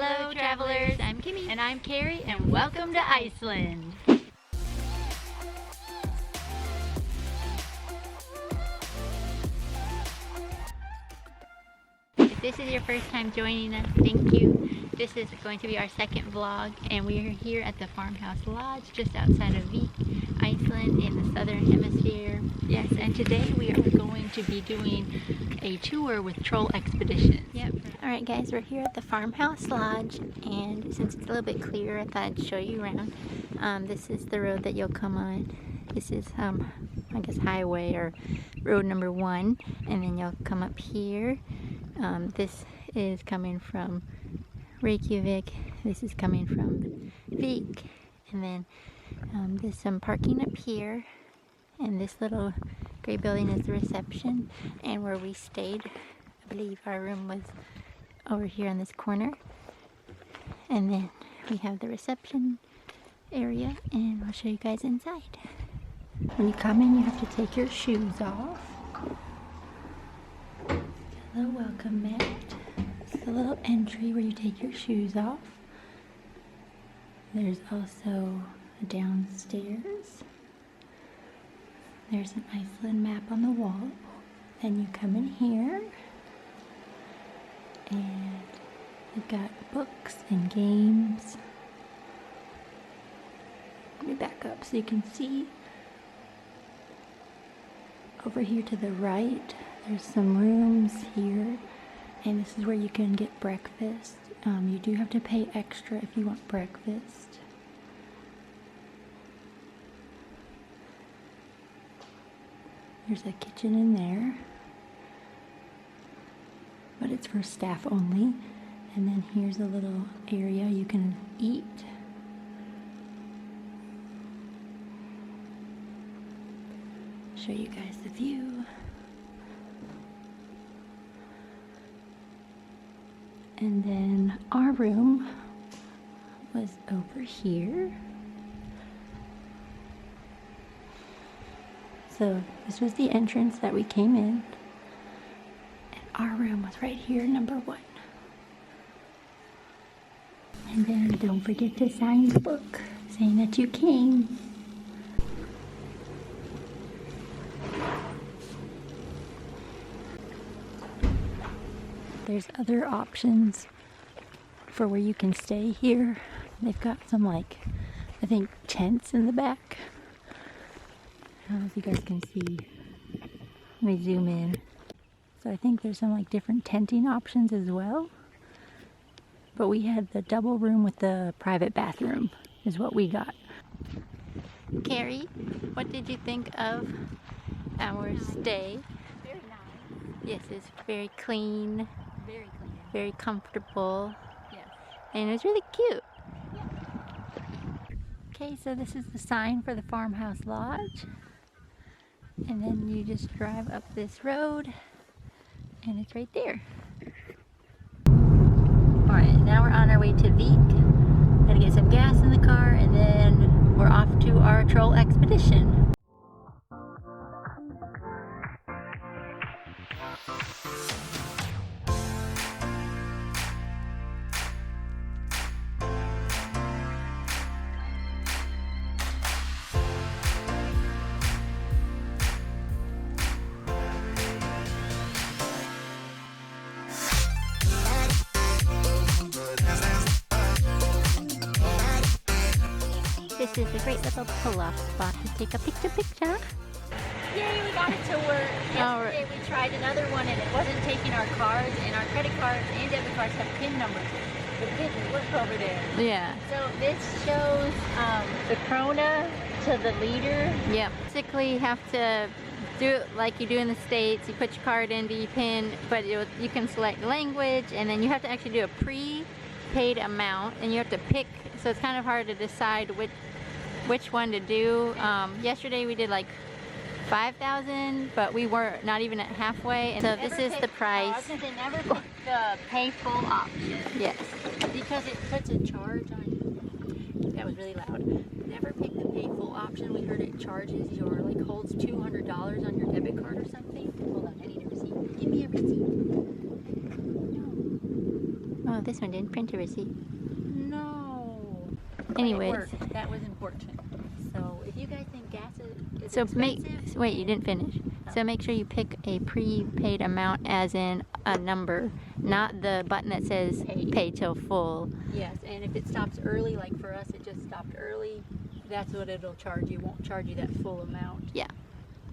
Hello travelers, I'm Kimi. And I'm Kari, and welcome to Iceland. If this is your first time joining us, thank you. This is going to be our second vlog, and we are here at the Farmhouse Lodge just outside of Vik, Iceland in the southern hemisphere. Yes, and today we are going to be doing a tour with troll expeditions. Yep. Alright guys, we're here at the Farmhouse Lodge, and since it's a little bit clearer, I thought I'd show you around. This is the road that you'll come on. This is, I guess, highway or road number 1, and then you'll come up here. This is coming from Reykjavik. This is coming from Vik, and then there's some parking up here, and this little gray building is the reception, and where we stayed, I believe our room was over here in this corner. And then we have the reception area, and I'll show you guys inside. When you come in, you have to take your shoes off. A little welcome mat. It's a little entry where you take your shoes off. There's also a downstairs. There's an Iceland map on the wall. Then you come in here, and you've got books and games. Let me back up so you can see. Over here to the right, there's some rooms here, and this is where you can get breakfast. You do have to pay extra if you want breakfast. There's a kitchen in there, but it's for staff only. And then here's a little area you can eat. Show you guys the view. And then our room was over here. So this was the entrance that we came in. And our room was right here, number 1. And then don't forget to sign the book saying that you came. There's other options for where you can stay here. They've got some, like, I think tents in the back. I don't know if you guys can see. Let me zoom in. So I think there's some like different tenting options as well. But we had the double room with the private bathroom is what we got. Kari, what did you think of our stay? Very nice. Yes, it's very clean. Very clean. Very comfortable. Yes. And it was really cute. Yeah. Okay, so this is the sign for the Farmhouse Lodge. And then you just drive up this road, and it's right there. Alright, now we're on our way to Vik. Gotta get some gas in the car, and then we're off to our troll expedition. This is a great little pull-off spot to take a picture. Yay, we got it to work. Yesterday we tried another one and it wasn't taking our cards, and our credit cards and debit cards have PIN numbers. But it didn't work over there. Yeah. So this shows the krona to the liter. Yeah. Basically, you have to do it like you do in the States. You put your card in, do your PIN, but you can select language, and then you have to actually do a prepaid amount, and you have to pick. So it's kind of hard to decide which one to do. Yesterday we did like 5,000, but we were not even at halfway. And so this is the price. They never picked the pay full option. Yes. Because it puts a charge on you. That was really loud. Never pick the pay full option. We heard it charges your, like, holds $200 on your debit card or something. Hold on, I need a receipt. Give me a receipt. Oh, this one didn't print a receipt. No. Anyways. It worked. That was important. So if you guys think gas is So expensive, wait, you didn't finish. Oh. So make sure you pick a prepaid amount, as in a number, not the button that says pay till full. Yes, and if it stops early, like for us, it just stopped early, that's what it'll charge you. It won't charge you that full amount. Yeah.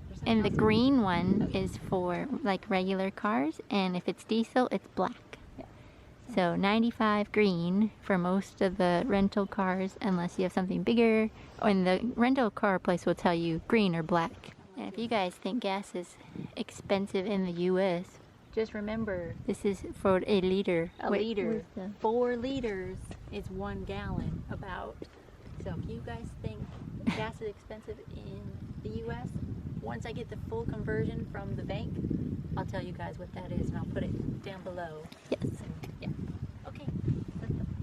There's something And the else? green one is for like regular cars, and if it's diesel, it's black. Yeah. So 95 green for most of the rental cars, unless you have something bigger. And the rental car place will tell you green or black. And if you guys think gas is expensive in the U.S., Just remember, this is for a liter. a Wait, liter, where's the- 4 liters is 1 gallon about. So if you guys think gas is expensive in the U.S., once I get the full conversion from the bank, I'll tell you guys what that is, and I'll put it down below. Yes. Yeah. Okay.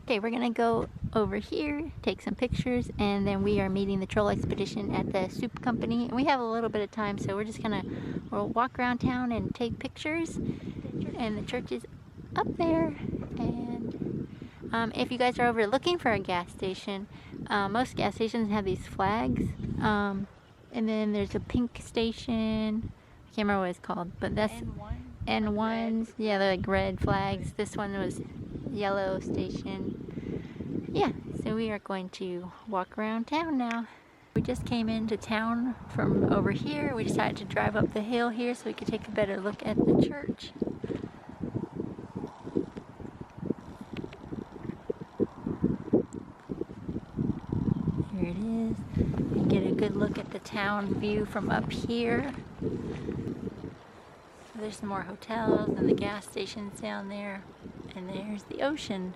Okay, we're gonna go over here, take some pictures, and then we are meeting the troll expedition at the soup company. And we have a little bit of time, so we're just we'll walk around town and take pictures. And the church is up there. And if you guys are over looking for a gas station, most gas stations have these flags. And then there's a pink station. I can't remember what it's called, but that's N1s. Yeah, they're like red flags. This one was yellow station. Yeah, so we are going to walk around town now. We just came into town from over here. We decided to drive up the hill here so we could take a better look at the church. Here it is. You can get a good look at the town view from up here. There's some more hotels and the gas stations down there. And there's the ocean.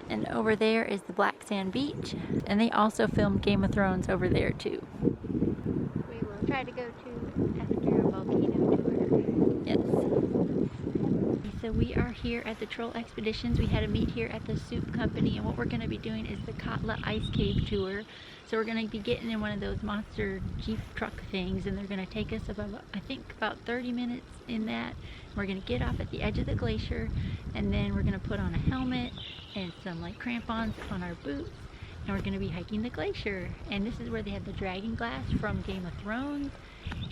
And over there is the black sand beach. And they also filmed Game of Thrones over there too. We will try to go to after a volcano tour. Yes. So we are here at the Troll Expeditions. We had a meet here at the soup company, and what we're going to be doing is the Katla Ice Cave Tour. So we're going to be getting in one of those monster Jeep truck things, and they're going to take us about, I think, about 30 minutes in that. We're going to get off at the edge of the glacier, and then we're going to put on a helmet and some like crampons on our boots, and we're going to be hiking the glacier. And this is where they had the dragon glass from Game of Thrones.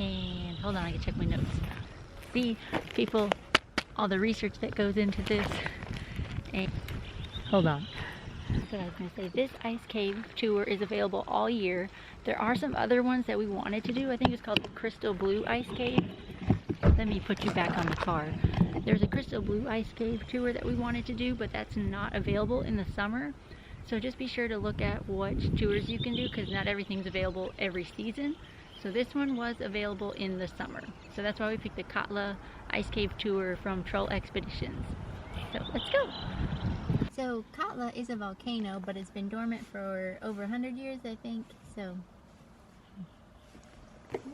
And hold on, I can check my notes. See, people, all the research that goes into this. And hold on. That's what I was going to say. This ice cave tour is available all year. There are some other ones that we wanted to do. I think it's called the Crystal Blue Ice Cave. Let me put you back on the car. There's a Crystal Blue Ice Cave tour that we wanted to do, but that's not available in the summer. So just be sure to look at what tours you can do, because not everything's available every season. So this one was available in the summer. So that's why we picked the Katla Ice Cave Tour from Troll Expeditions. So let's go. So Katla is a volcano, but it's been dormant for over 100 years, I think. So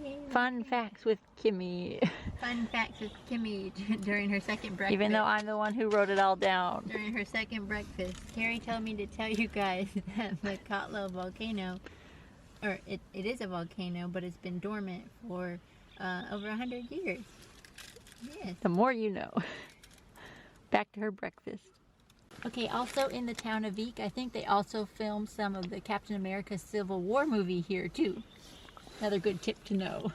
yay. Fun facts with Kimi. Fun facts with Kimi during her second breakfast. Even though I'm the one who wrote it all down. During her second breakfast. Kari told me to tell you guys that the Katla volcano, or it is a volcano, but it's been dormant for over 100 years. Yes. The more you know. Back to her breakfast. Okay, also in the town of Vik, I think they also filmed some of the Captain America Civil War movie here too. Another good tip to know.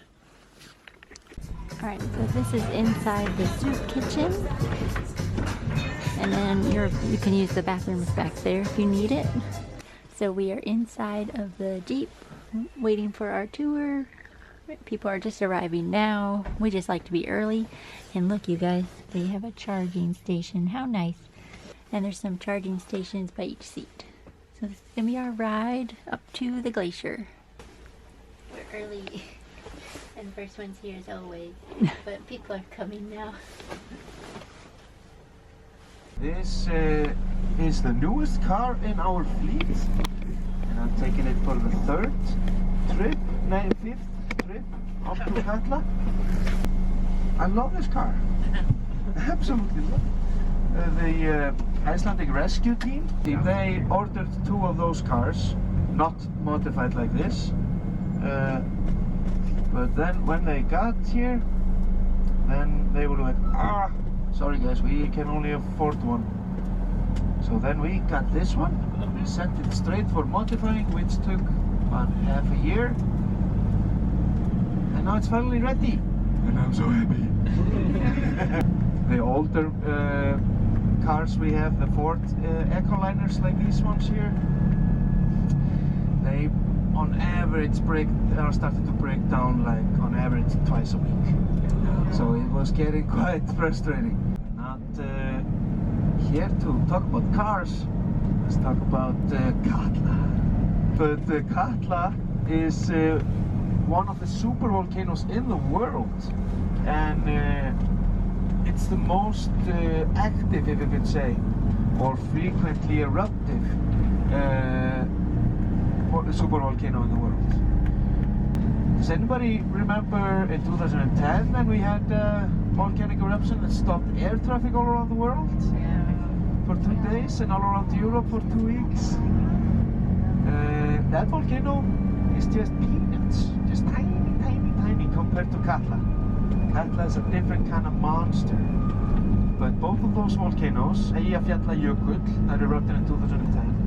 Alright, so this is inside the soup kitchen. And then you can use the bathrooms back there if you need it. So we are inside of the Jeep waiting for our tour. People are just arriving now. We just like to be early. And look, you guys, they have a charging station. How nice. And there's some charging stations by each seat. So this is going to be our ride up to the glacier. We're early. And first one's here as always. But people are coming now. This is the newest car in our fleet. And I'm taking it for the fifth trip up to Katla. I love this car. Absolutely love it. The Icelandic rescue team, they ordered 2 of those cars, not modified like this. But then when they got here, then they were like, Sorry guys, we can only afford one. So then we got this one. We sent it straight for modifying, which took about half a year. And now it's finally ready. And I'm so happy. The older cars we have, the Ford Ecoliners like these ones here, they on average are starting to break down like on average twice a week. So it was getting quite frustrating. Not here to talk about cars, let's talk about Katla. But Katla is one of the super volcanoes in the world, and it's the most active, if you could say, or frequently eruptive super volcano in the world. Does anybody remember in 2010 when we had a volcanic eruption that stopped air traffic all around the world? Yeah. For 2 days and all around Europe for 2 weeks? That volcano is just peanuts, just tiny, tiny, tiny compared to Katla. Katla is a different kind of monster. But both of those volcanoes, Eyjafjallajökull that erupted in 2010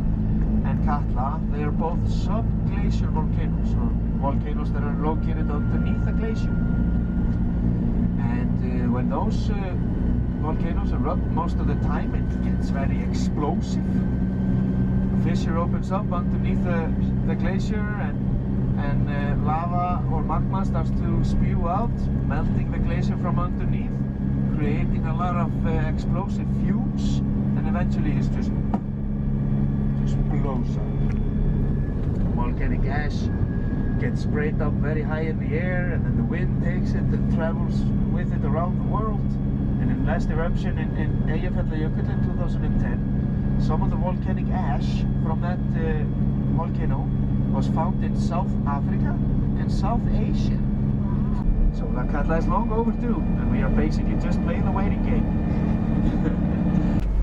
and Katla, they are both sub-glacier volcanoes, or volcanoes that are located underneath a glacier. And when those volcanoes erupt, most of the time it gets very explosive. A fissure opens up underneath the glacier, and lava or magma starts to spew out, melting the glacier from underneath, creating a lot of explosive fumes, and eventually it's just blows up. Volcanic ash gets sprayed up very high in the air, and then the wind takes it and travels with it around the world. And in last eruption in Eyjafjallajökull in 2010, some of the volcanic ash from that volcano was found in South Africa and South Asia. So La Katla is long overdue, and we are basically just playing the waiting game.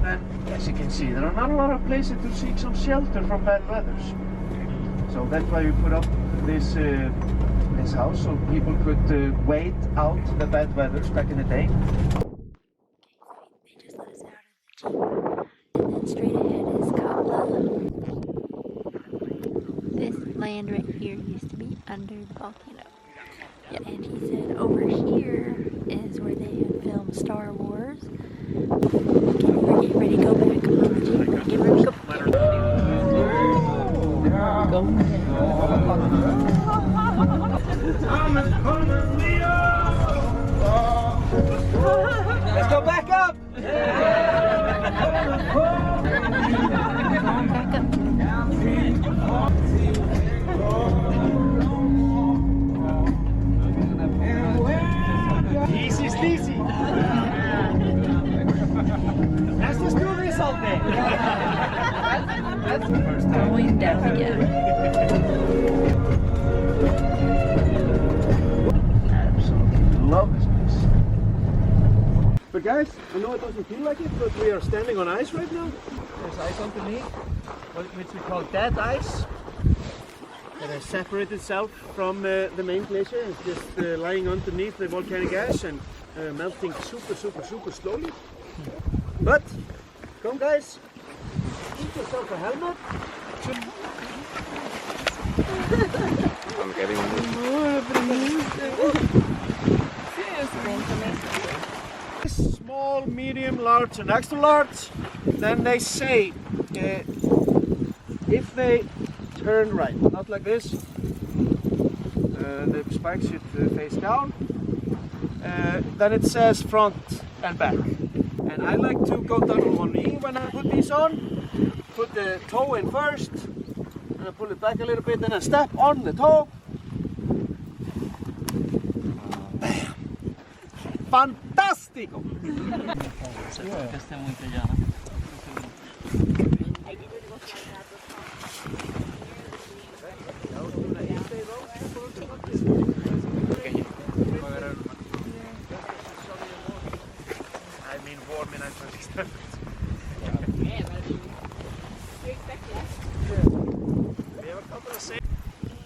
And as you can see, there are not a lot of places to seek some shelter from bad weather. So that's why we put up this house, so people could wait out the bad weathers back in the day. They just let us out of the jeep, and then straight ahead is Katla. This land right here used to be under the volcano. Yeah. And he said over here is where they had filmed Star Wars. We're getting ready to go back on the jeep. We're getting ready to go back. Let's go back up! Back up. Easy sleazy. Let's just do this all day. That's the first time. Going down again. Absolutely love this place. But guys, I know it doesn't feel like it, but we are standing on ice right now. There's ice underneath, which we call dead ice. It has separated itself from the main glacier. It's just lying underneath the volcanic ash and melting super slowly. But, come guys, put yourself a helmet. I'm getting one. Small, medium, large and extra large. Then they say if they turn right, not like this, the spikes should face down, then it says front and back. And I like to go down on one knee when I put these on, put the toe in first, and I pull it back a little bit, then I step on the toe. Bam! Fantastico! I mean warm in Iceland.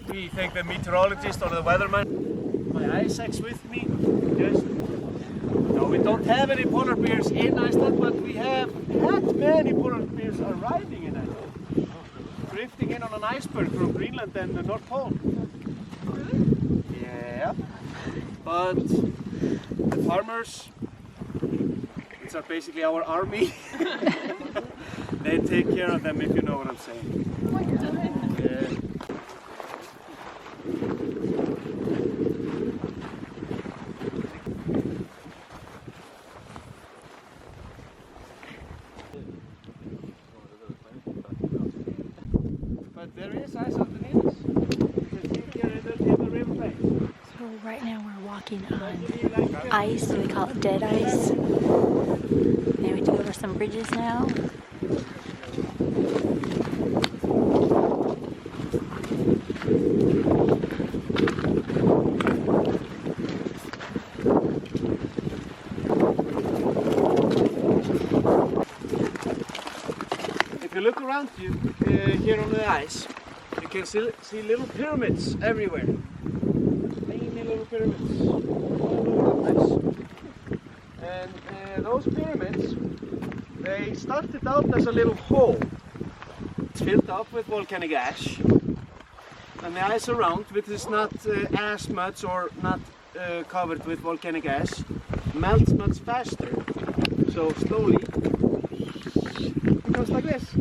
We take the meteorologist or the weatherman. My Isaac's with me. Yes. No, We don't have any polar bears in Iceland, but we have had many polar bears arriving in Iceland. Drifting in on an iceberg from Greenland and the North Pole. Really? Yeah. But the farmers, which are basically our army, they take care of them, if you know what I'm saying. Oh my God. Yeah. But there is ice underneath us. You can see here in the riverbank. So right now we're walking on ice, we call it dead ice. And we do over some bridges now. If you look around you here on the ice, you can see little pyramids everywhere. Tiny little pyramids all over the place. And those pyramids, they started out as a little hole. It's filled up with volcanic ash. And the ice around, which is not as much or not covered with volcanic ash, melts much faster. So slowly, it goes like this.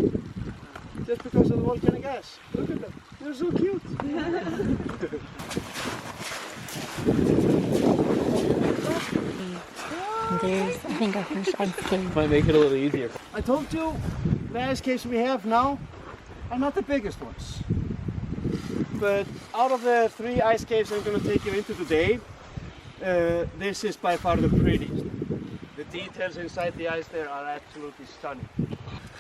Just because of the volcanic ash. Look at them. They're so cute. There's, I think, our first ice cave. Might make it a little easier. I told you, the ice caves we have now are not the biggest ones. But out of the 3 ice caves I'm going to take you into today, this is by far the prettiest. The details inside the ice there are absolutely stunning.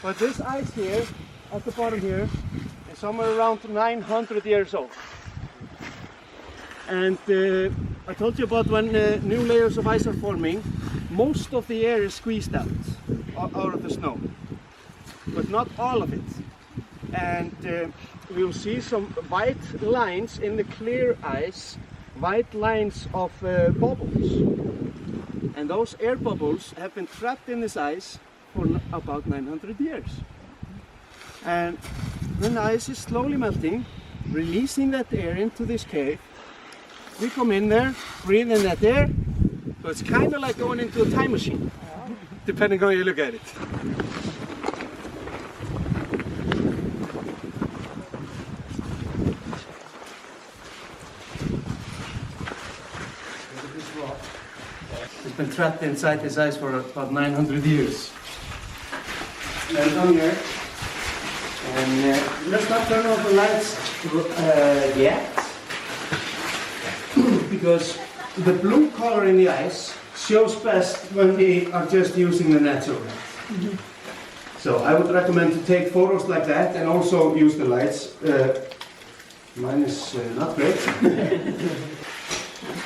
But this ice here, at the bottom here, is somewhere around 900 years old. And I told you about when new layers of ice are forming, most of the air is squeezed out of the snow, but not all of it. And we'll see some white lines in the clear ice, white lines of bubbles. And those air bubbles have been trapped in this ice for about 900 years. And when the ice is slowly melting, releasing that air into this cave, we come in there, breathe in that air, so it's kind of like going into a time machine, depending on how you look at it. It's been trapped inside this ice for about 900 years. Let it on there. And let's not turn off the lights yet. Because the blue color in the ice shows best when we are just using the natural light. Mm-hmm. So I would recommend to take photos like that and also use the lights. Mine is not great.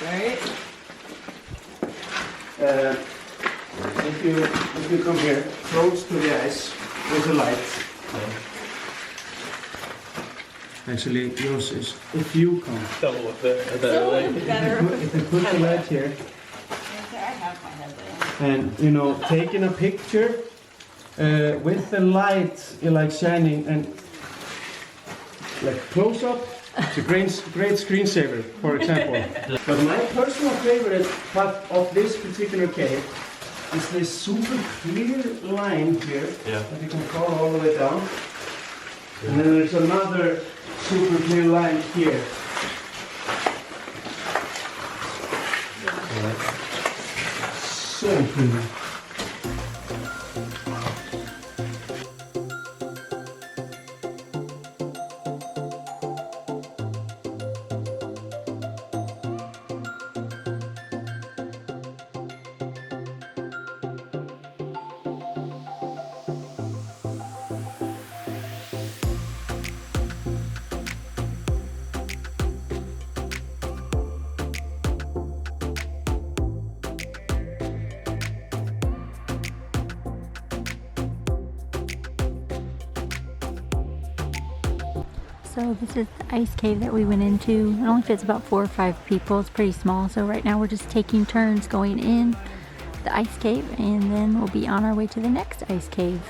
Right. If you come here close to the ice with the light. Actually, yours is if you come. Double with the Better. If you put the light here. I have my headlamp. And you know, taking a picture with the light like shining and like close up, it's a great screensaver, for example. But my personal favorite part of this particular cave is this super clear line here that you can follow all the way down. Yeah. And then there's another super clear line here. So pretty. So this is the ice cave that we went into. It only fits about 4 or 5 people. It's pretty small. So right now we're just taking turns going in the ice cave, and then we'll be on our way to the next ice cave.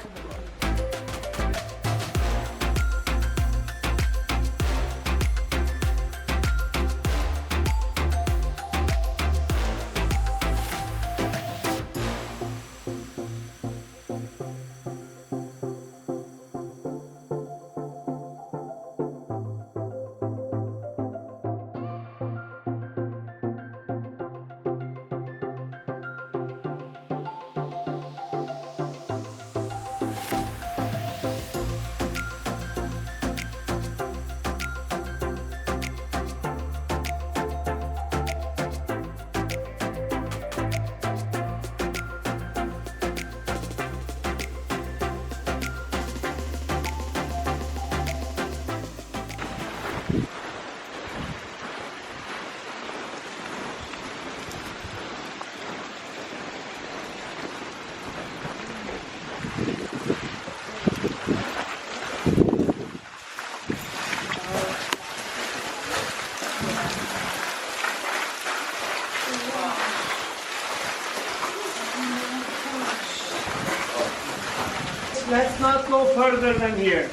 Let's not go further than here.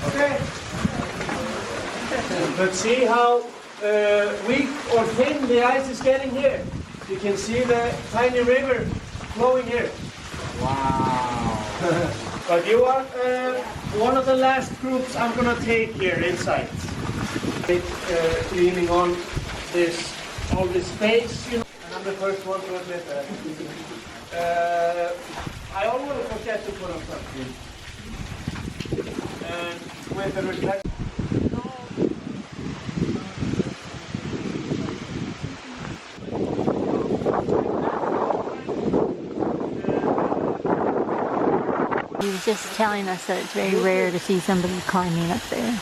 Okay? But see how weak or thin the ice is getting here. You can see the tiny river flowing here. Wow. But you are one of the last groups I'm going to take here inside. Cleaning on all this space, you know. And I'm the first one to admit that. I always forget to put on something. And with the reflection. He was just telling us that it's very rare to see somebody climbing up there,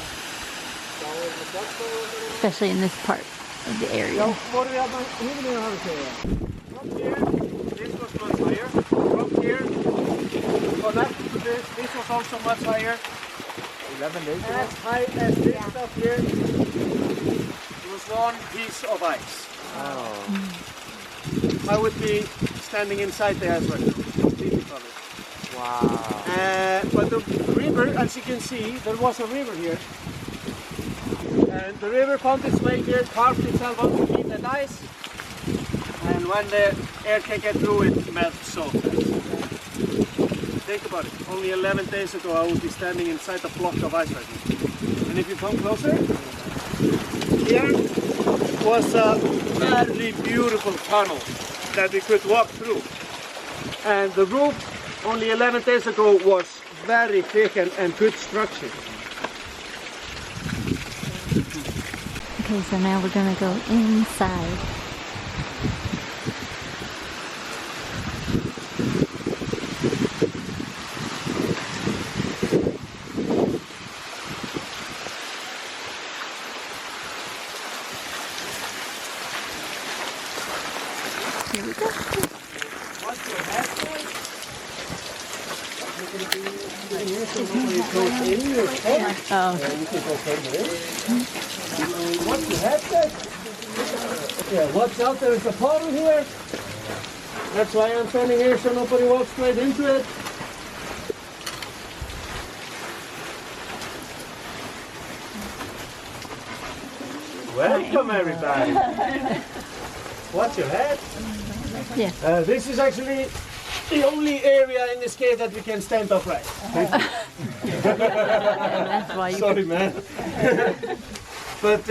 especially in this part of the area. Up here, this was much higher. From here, connected to this was also much higher. 11 days ago. As high as this up here, it was one piece of ice. Oh. I would be standing inside the ice right now, completely covered. Wow. But the river, as you can see, there was a river here. And the river found its way here, carved itself underneath that ice. And when the air can get through, it melts so fast. Think about it. Only 11 days ago, I would be standing inside a block of ice right now. And if you come closer, here was a very beautiful tunnel that we could walk through. And the roof, only 11 days ago, was very thick and good structure. Okay, so now we're gonna go inside. Here we go. What's your hat for? In your head. Oh. You can go further in. What's your hat say? Yeah, watch out, there's a puddle here. That's why I'm standing here so nobody walks straight into it. Welcome everybody. What's your hat? Yeah. This is actually the only area in this cave that we can stand upright. That's why you. Sorry, man. But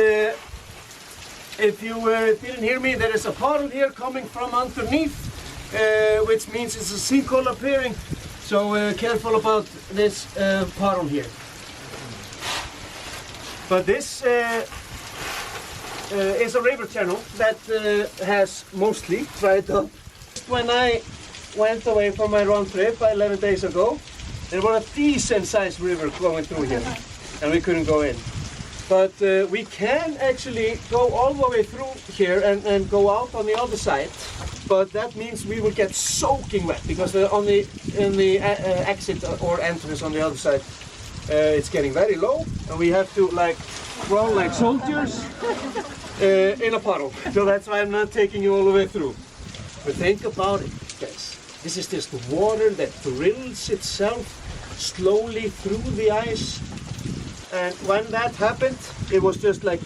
if you didn't hear me, there is a puddle here coming from underneath, which means it's a sinkhole appearing. So careful about this puddle here. But this is a river channel that has mostly dried up. When I went away from my round trip 11 days ago, there was a decent sized river going through here, and we couldn't go in. But we can actually go all the way through here and go out on the other side. But that means we will get soaking wet because in the exit or entrance on the other side, it's getting very low, and we have to like crawl like soldiers in a puddle. So that's why I'm not taking you all the way through. But think about it. guys. This is just water that drills itself slowly through the ice. And when that happened, it was just like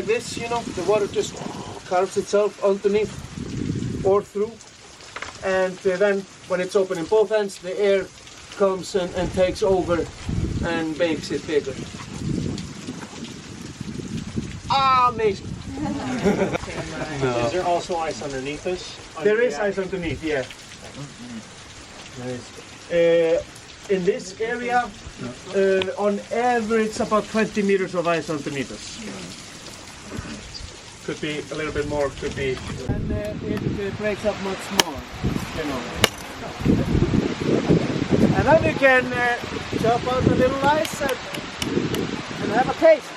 this, you know, the water just carves itself underneath or through. And then when it's open in both ends, the air comes and takes over and makes it bigger. Amazing! Is there also ice underneath us? There is ice underneath, yeah. In this area, on average, about 20 meters of ice underneath us. Could be a little bit more, could be. And it breaks up much more, you know. And then you can chop out a little ice and have a taste.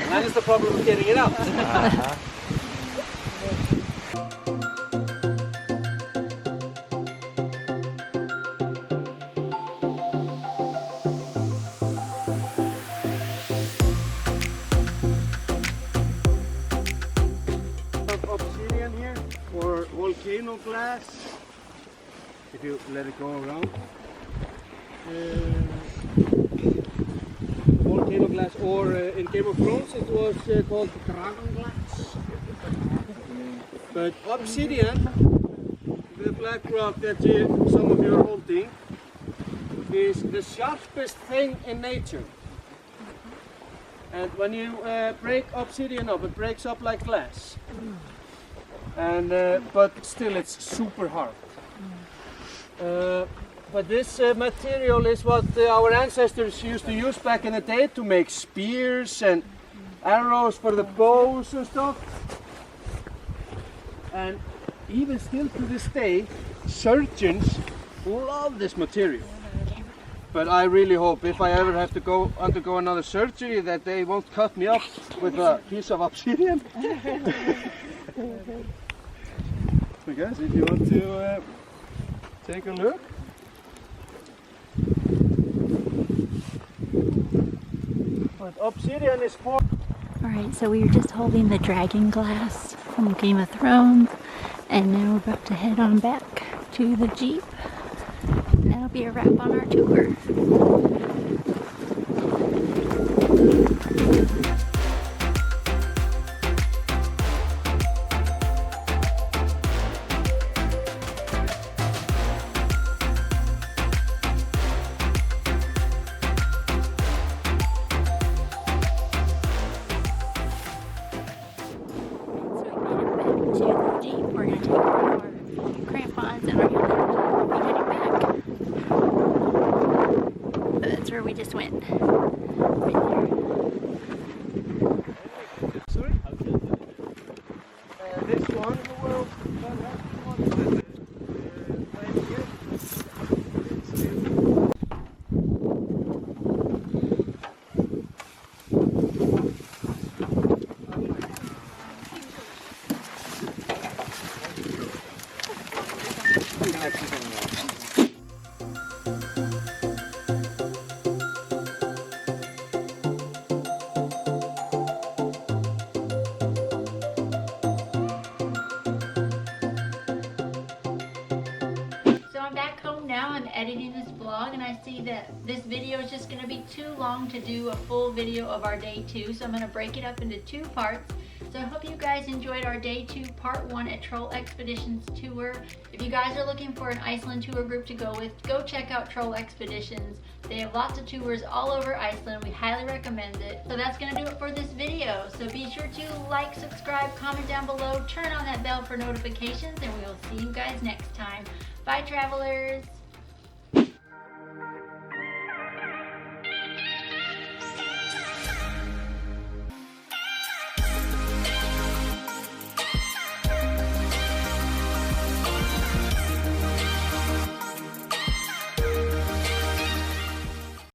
That is the problem of getting it out. Obsidian here, or volcano glass, if you let it go around. Volcano glass, or in Game of Thrones it was called dragon glass. But obsidian, the black rock that some of you are holding, is the sharpest thing in nature. And when you break obsidian up, it breaks up like glass. And but still it's super hard. But this material is what our ancestors used to use back in the day to make spears and arrows for the bows and stuff. And even still to this day, surgeons love this material. But I really hope if I ever have to undergo another surgery that they won't cut me up with a piece of obsidian. So guys, if you want to take a look. But obsidian is for... Alright, so we were just holding the dragon glass from Game of Thrones, and now we're about to head on back to the Jeep. And that'll be a wrap on our tour. We're going to take our crampons and our helmet and heading back. But that's where we just went. Right there. Sorry? This one, well, right here. I'm back home now. I'm editing this vlog and I see that this video is just going to be too long to do a full video of our day 2, so I'm going to break it up into 2 parts. So I hope you guys enjoyed our day 2 part 1 at Troll Expeditions tour. If you guys are looking for an Iceland tour group to go with, go check out Troll Expeditions. They have lots of tours all over Iceland. We highly recommend it. So that's going to do it for this video. So be sure to like, subscribe, comment down below, turn on that bell for notifications, and we will see you guys next time. Bye, travelers!